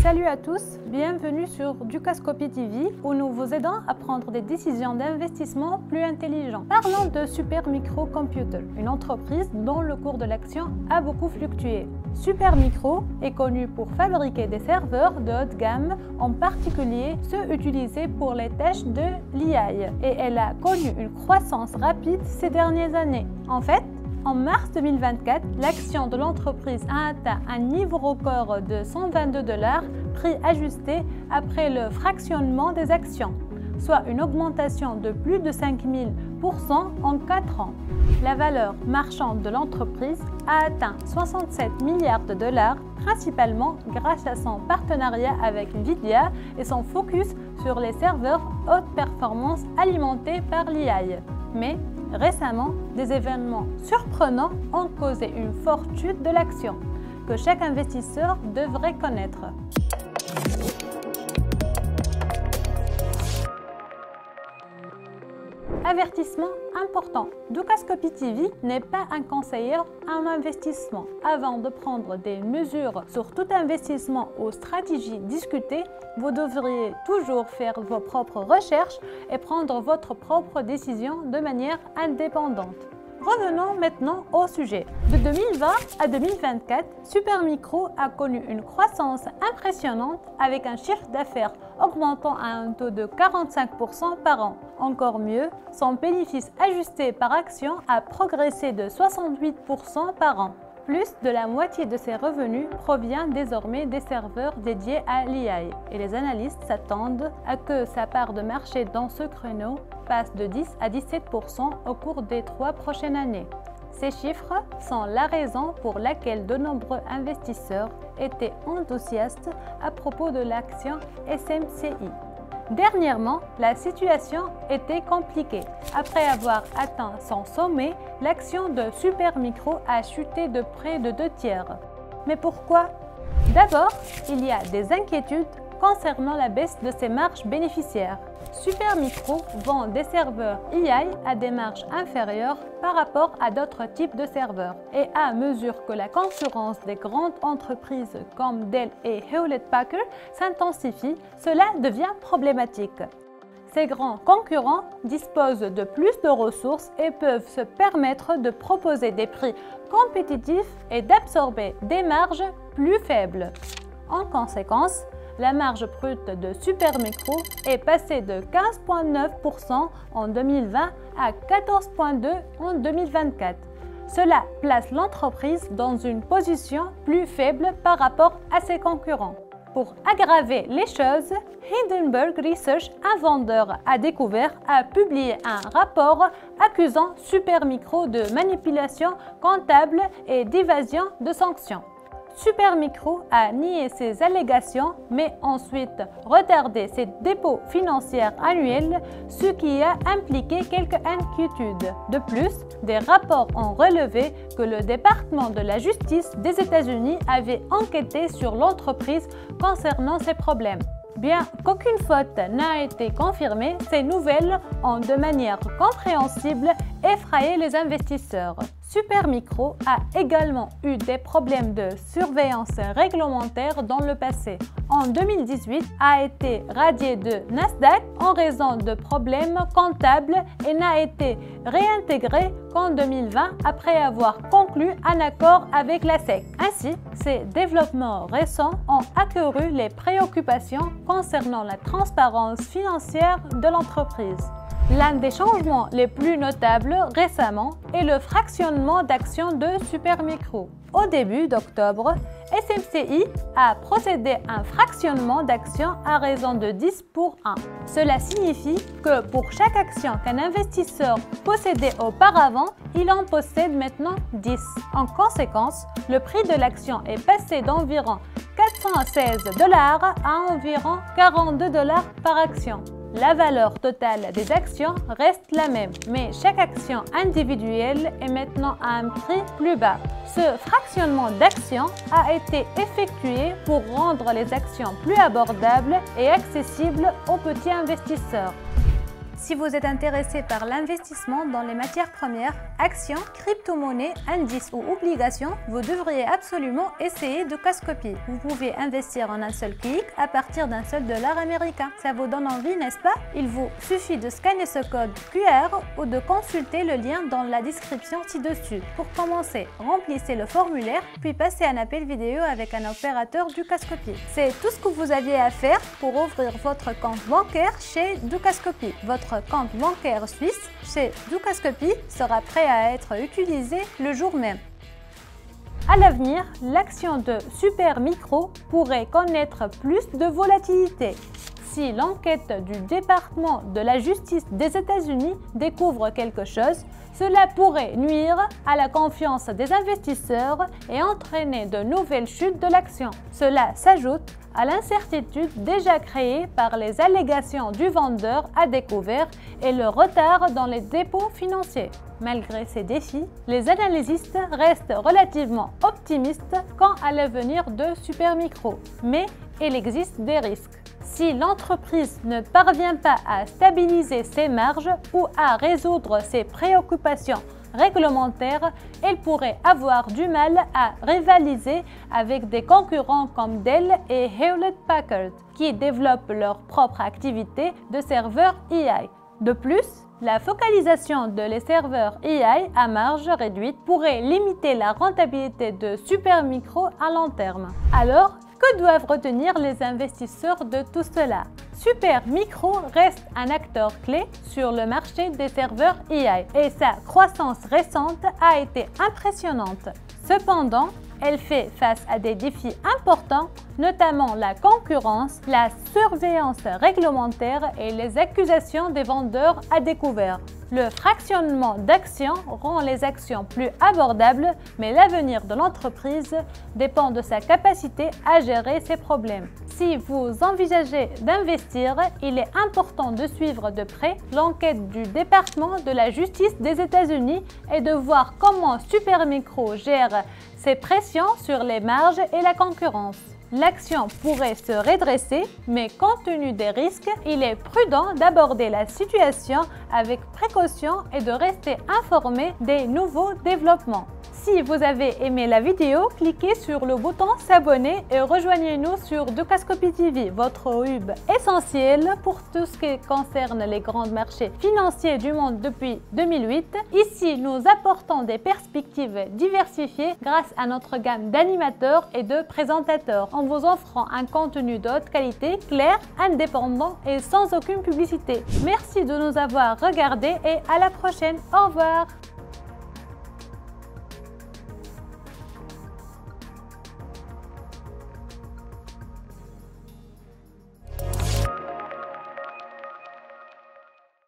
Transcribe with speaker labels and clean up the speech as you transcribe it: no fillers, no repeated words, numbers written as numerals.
Speaker 1: Salut à tous, bienvenue sur Dukascopy TV où nous vous aidons à prendre des décisions d'investissement plus intelligentes. Parlons de Supermicro Computer, une entreprise dont le cours de l'action a beaucoup fluctué. Supermicro est connu pour fabriquer des serveurs de haute gamme, en particulier ceux utilisés pour les tâches de l'IA, et elle a connu une croissance rapide ces dernières années. En fait, en mars 2024, l'action de l'entreprise a atteint un niveau record de 122 $, prix ajusté après le fractionnement des actions, soit une augmentation de plus de 5000% en 4 ans. La valeur marchande de l'entreprise a atteint 67 milliards de $, principalement grâce à son partenariat avec Nvidia et son focus sur les serveurs haute performance alimentés par l'IA. Mais récemment, des événements surprenants ont causé une forte chute de l'action que chaque investisseur devrait connaître. Avertissement important. Dukascopy TV n'est pas un conseiller en investissement. Avant de prendre des mesures sur tout investissement ou stratégie discutée, vous devriez toujours faire vos propres recherches et prendre votre propre décision de manière indépendante. Revenons maintenant au sujet. De 2020 à 2024, Supermicro a connu une croissance impressionnante avec un chiffre d'affaires augmentant à un taux de 45% par an. Encore mieux, son bénéfice ajusté par action a progressé de 68% par an. Plus de la moitié de ses revenus provient désormais des serveurs dédiés à l'IA et les analystes s'attendent à que sa part de marché dans ce créneau passe de 10 à 17% au cours des 3 prochaines années. Ces chiffres sont la raison pour laquelle de nombreux investisseurs étaient enthousiastes à propos de l'action SMCI. Dernièrement, la situation était compliquée. Après avoir atteint son sommet, l'action de Supermicro a chuté de près de 2/3. Mais pourquoi? D'abord, il y a des inquiétudes concernant la baisse de ses marges bénéficiaires. Supermicro vend des serveurs IA à des marges inférieures par rapport à d'autres types de serveurs. Et à mesure que la concurrence des grandes entreprises comme Dell et Hewlett Packard s'intensifie, cela devient problématique. Ces grands concurrents disposent de plus de ressources et peuvent se permettre de proposer des prix compétitifs et d'absorber des marges plus faibles. En conséquence, la marge brute de Supermicro est passée de 15,9% en 2020 à 14,2% en 2024. Cela place l'entreprise dans une position plus faible par rapport à ses concurrents. Pour aggraver les choses, Hindenburg Research, un vendeur à découvert, a publié un rapport accusant Supermicro de manipulation comptable et d'évasion de sanctions. Supermicro a nié ces allégations, mais ensuite retardé ses dépôts financiers annuels, ce qui a impliqué quelques inquiétudes. De plus, des rapports ont relevé que le département de la justice des États-Unis avait enquêté sur l'entreprise concernant ces problèmes. Bien qu'aucune faute n'a été confirmée, ces nouvelles ont de manière compréhensible effrayé les investisseurs. Supermicro a également eu des problèmes de surveillance réglementaire dans le passé. En 2018, a été radié de Nasdaq en raison de problèmes comptables et n'a été réintégré qu'en 2020 après avoir conclu un accord avec la SEC. Ainsi, ces développements récents ont accru les préoccupations concernant la transparence financière de l'entreprise. L'un des changements les plus notables récemment est le fractionnement d'actions de Supermicro. Au début d'octobre, SMCI a procédé à un fractionnement d'actions à raison de 10 pour 1. Cela signifie que pour chaque action qu'un investisseur possédait auparavant, il en possède maintenant 10. En conséquence, le prix de l'action est passé d'environ 416 $ à environ 42 $ par action. La valeur totale des actions reste la même, mais chaque action individuelle est maintenant à un prix plus bas. Ce fractionnement d'actions a été effectué pour rendre les actions plus abordables et accessibles aux petits investisseurs. Si vous êtes intéressé par l'investissement dans les matières premières, actions, crypto-monnaies, indices ou obligations, vous devriez absolument essayer Dukascopy. Vous pouvez investir en un seul clic à partir d'un seul dollar américain. Ça vous donne envie, n'est-ce pas? Il vous suffit de scanner ce code QR ou de consulter le lien dans la description ci-dessus. Pour commencer, remplissez le formulaire, puis passez un appel vidéo avec un opérateur Dukascopy. C'est tout ce que vous aviez à faire pour ouvrir votre compte bancaire chez Dukascopy. Votre compte bancaire suisse chez Dukascopy sera prêt à être utilisé le jour même. À l'avenir, l'action de Supermicro pourrait connaître plus de volatilité. Si l'enquête du département de la justice des États-Unis découvre quelque chose, cela pourrait nuire à la confiance des investisseurs et entraîner de nouvelles chutes de l'action. Cela s'ajoute à l'incertitude déjà créée par les allégations du vendeur à découvert et le retard dans les dépôts financiers. Malgré ces défis, les analystes restent relativement optimistes quant à l'avenir de Supermicro, mais il existe des risques. Si l'entreprise ne parvient pas à stabiliser ses marges ou à résoudre ses préoccupations réglementaires, elle pourrait avoir du mal à rivaliser avec des concurrents comme Dell et Hewlett-Packard, qui développent leur propre activité de serveurs AI. De plus, la focalisation de les serveurs AI à marge réduite pourrait limiter la rentabilité de Supermicro à long terme. Alors, que doivent retenir les investisseurs de tout cela? Supermicro reste un acteur clé sur le marché des serveurs AI et sa croissance récente a été impressionnante. Cependant, elle fait face à des défis importants, notamment la concurrence, la surveillance réglementaire et les accusations des vendeurs à découvert. Le fractionnement d'actions rend les actions plus abordables, mais l'avenir de l'entreprise dépend de sa capacité à gérer ces problèmes. Si vous envisagez d'investir, il est important de suivre de près l'enquête du département de la justice des États-Unis et de voir comment Supermicro gère ses pressions sur les marges et la concurrence. L'action pourrait se redresser, mais compte tenu des risques, il est prudent d'aborder la situation avec précaution et de rester informé des nouveaux développements. Si vous avez aimé la vidéo, cliquez sur le bouton s'abonner et rejoignez-nous sur Dukascopy TV, votre hub essentiel pour tout ce qui concerne les grands marchés financiers du monde depuis 2008. Ici, nous apportons des perspectives diversifiées grâce à notre gamme d'animateurs et de présentateurs, en vous offrant un contenu de haute qualité, clair, indépendant et sans aucune publicité. Merci de nous avoir regardés et à la prochaine. Au revoir.